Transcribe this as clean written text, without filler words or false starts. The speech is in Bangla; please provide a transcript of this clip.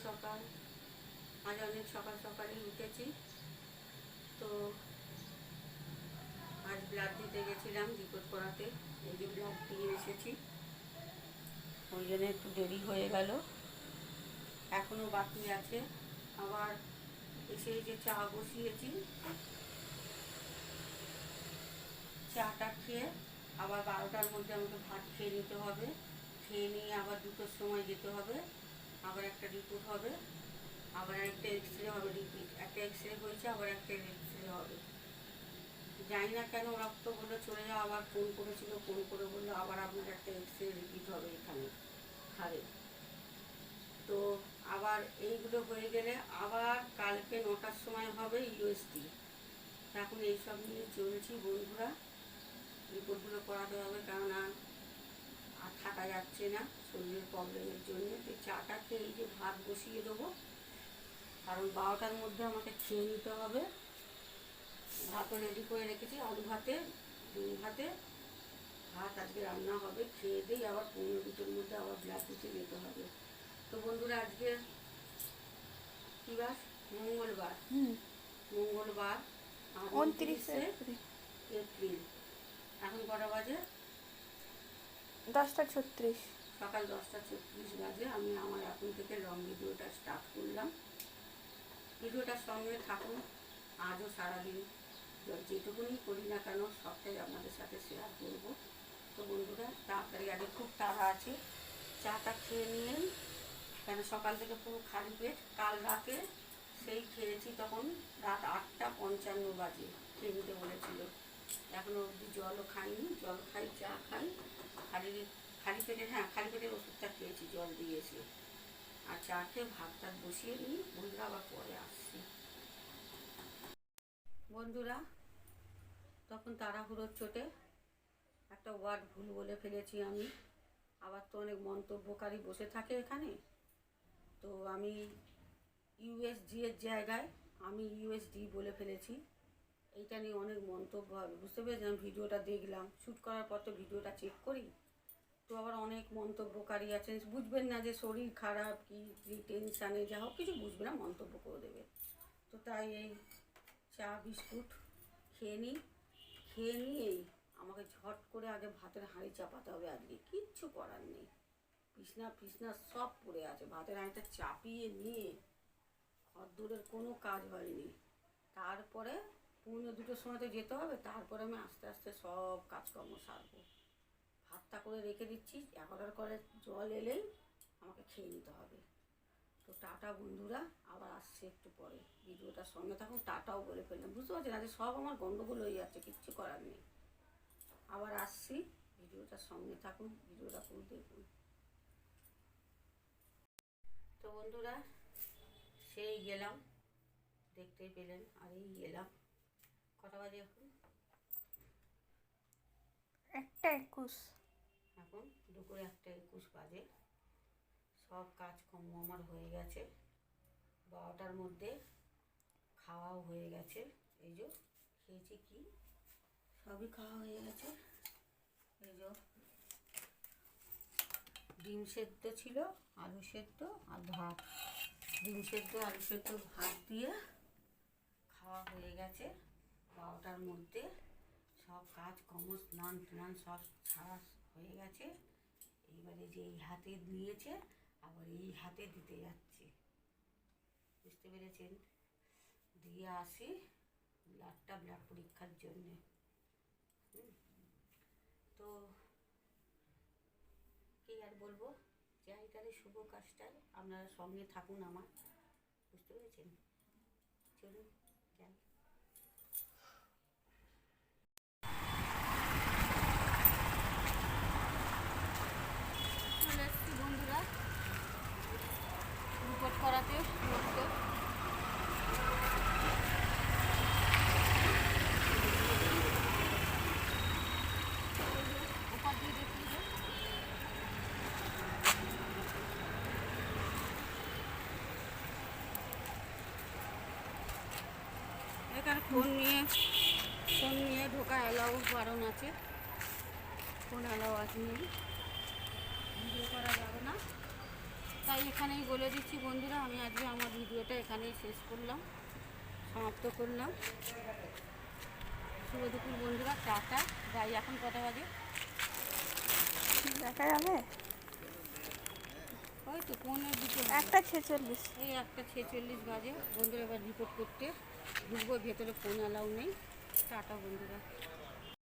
সকাল। আজ অনেক সকাল সকালই উঠেছি। তো আজ ব্লাড দিতে গেছিলাম রিপোর্ট করাতে। এই যে ব্লাড দিয়ে এসেছি, ওই জন্য একটু দেরি হয়ে গেল। এখনও বাকি আছে। আবার এসে যে চা বসিয়েছি, চাটা খেয়ে আবার 12টার মধ্যে আমাকে ভাত খেয়ে নিতে হবে। খেয়ে নিয়ে আবার 2টোর সময় যেতে হবে, আবার একটা রিপোর্ট হবে, আবার একটা এক্সরে হবে। রিপিট একটা এক্সরে হয়েছে, আবার একটা এক্সরে হবে। জানি না কেন ওরা তো বললো চলে যাও। আবার ফোন করেছিল, ফোন করে বললো আবার আপনার একটা এক্সরে রিপিট হবে এখানে ঘাড়ে। তো আবার এইগুলো হয়ে গেলে আবার কালকে 9টার সময় হবে ইউএসটি। এখন এইসব নিয়ে চলছি বন্ধুরা। রিপোর্টগুলো করাতে হবে, কেননা আর থাকা যাচ্ছে না শরীরের প্রবলেমের জন্য। তো চাটা খেয়ে এই যে ভাত বসিয়ে দেবো, কারণ 12টার মধ্যে আমাকে খেয়ে নিতে হবে। ভাতও রেডি করে রেখেছি, আলু ভাতে, ডিম ভাতে। ভাত আজকে রান্না হবে। খেয়ে দিই, আবার 15-2টোর মধ্যে আবার ব্লাড দিতে যেতে হবে। তো বন্ধুরা আজকে কী বার? মঙ্গলবার। মঙ্গলবার 29শে এপ্রিল। এখন কটা বাজে? 10:36। সকাল 10:36 বাজে। আমি আমার এখন থেকে লং ভিডিওটা স্টার্ট করলাম। ভিডিওটার সঙ্গে থাকুন। আজও সারাদিন যেটুকুনি করি না কেন সবটাই আপনাদের সাথে শেয়ার করব। তো বন্ধুরা তাড়াতাড়ি, আগে খুব তাড়া আছে। চাটা খেয়ে নিন, কেন সকাল থেকে পুরো খালি পেট। কাল রাতে সেই খেয়েছি, তখন রাত 8:55 বাজে খেয়ে নিতে বলেছিল। এখনও অবধি জলও খাইনি। জল খাই, চা খাই, খালি পেটে। হ্যাঁ, খালি পেটের ওষুধটা খেয়েছি জল দিয়েছে। আর চা খেয়ে ভাতটা বসিয়ে নিই। বন্ধুরা আবার পরে আসছি। বন্ধুরা তখন তাড়াহুড়োর চোটে একটা ওয়ার্ড ভুল বলে ফেলেছি আমি। আবার তো অনেক মন্তব্যকারী বসে থাকে এখানে। তো আমি ইউএসজি এর জায়গায় আমি ইউএসডি বলে ফেলেছি। এইটা নিয়ে অনেক মন্তব্য হবে, বুঝতে পেরেছি। আমি ভিডিওটা দেখলাম, শ্যুট করার পর তো ভিডিওটা চেক করি। তো আবার অনেক মন্তব্যকারী আছেন, বুঝবেন না যে শরীর খারাপ কি টেনশানে, যা হোক কিছু বুঝবে না, মন্তব্য করে দেবে। তো তাই এই চা বিস্কুট খেয়ে নিই। খেয়ে নিয়েই আমাকে ঝট করে আগে ভাতের হাঁড়ি চাপাতে হবে। আজকে কিচ্ছু করার নেই, ফিসনা সব পড়ে আছে। ভাতের হাঁড়িটা চাপিয়ে নিয়ে খদ্দরের কোনো কাজ হয়নি। তারপরে 1:45-2টোর সময় তো যেতে হবে। তারপরে আমি আস্তে আস্তে সব কাজকর্ম সারবো। ভাতটা করে রেখে দিচ্ছি, 11টার করে জল এলেই আমাকে খেয়ে নিতে হবে। তো টাটা বন্ধুরা, আবার আসছে একটু পরে। ভিডিওটার সঙ্গে থাকুন। টাটাও বলে ফেললাম, বুঝতে পারছেন। আজকে সব আমার গন্ডগোল হয়ে যাচ্ছে, কিচ্ছু করার নেই। আবার আসছি, ভিডিওটার সঙ্গে থাকুন, ভিডিওটা পুরো দেখুন। তো বন্ধুরা সেই গেলাম, দেখতেই পেলেন। আর এই এলাম, কটা বাজে এখন? 1:21। এখন দুপুরে 1:21 বাজে। সব কাজকর্ম আমার হয়ে গেছে। 12টার মধ্যে খাওয়াও হয়ে গেছে। এই যে খেয়েছি, কি সবই খাওয়া হয়ে গেছে। এই যে ডিম সেদ্ধ ছিল, আলু সেদ্ধ আর ভাত। ডিম সেদ্ধ আলু সেদ্ধ ভাত দিয়ে খাওয়া হয়ে গেছে 12টার মধ্যে। সব কাজকর্ম, স্নান টান সব ছাড়া হয়ে গেছে। এইবারে যে এই হাতে নিয়েছে, আবার এই হাতে দিতে যাচ্ছে, বুঝতে পেরেছেন। দিয়ে আসি ব্লাড পরীক্ষার জন্যে। তো কি আর বলবো, যাই তাহলে শুভ কাজটায় আপনারা সঙ্গে থাকুন আমার, বুঝতে পেরেছেন। চলুন যাই। চলে এসছি বন্ধুরা রিপোর্ট করাতে। এখানে ফোন নিয়ে ঢোকা অ্যালাউ বারণ আছে। ফোন অ্যালাউ আছে, ভিডিও করা যাবে না। তাই এখানেই বলে দিচ্ছি বন্ধুরা, আমি আজকে আমার ভিডিওটা এখানেই শেষ করলাম, সমাপ্ত করলাম। শুভ দুপুর বন্ধুরা, টাটা। যাই, এখন কটা বাজে? দেখা যাবে ওই তো 1:45 1:46। এই 1:46 বাজে বন্ধুরা। এবার রিপোর্ট করতে ঢুকবো, ভেতরে ফোন অ্যালাউ নেই। টাটা বন্ধুরা।